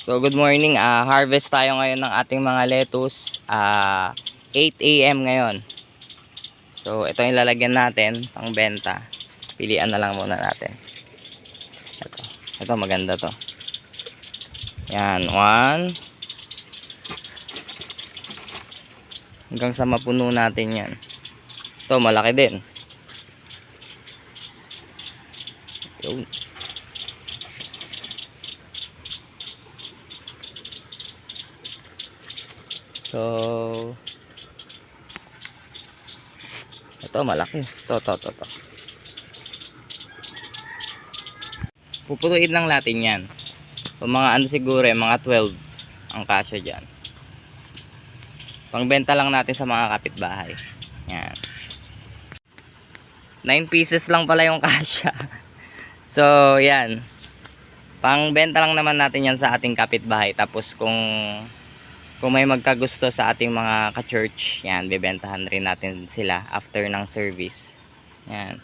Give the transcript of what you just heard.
So good morning, harvest tayo ngayon ng ating mga lettuce, 8 AM ngayon. So ito yung lalagyan natin pang benta. Pilian na lang muna natin. Ito maganda to. Yan, 1 hanggang sa mapuno natin yan. Ito malaki din. Yun. So ito malaki. Ito. Puputuin lang natin yan. So mga ano siguro mga 12 ang kasya dyan. Pangbenta lang natin sa mga kapitbahay. Yan. 9 pieces lang pala yung kasya. So yan. Pangbenta lang naman natin yan sa ating kapitbahay. Tapos kung may magkagusto sa ating mga ka-church, yan, bebentahan rin natin sila after ng service. Yan.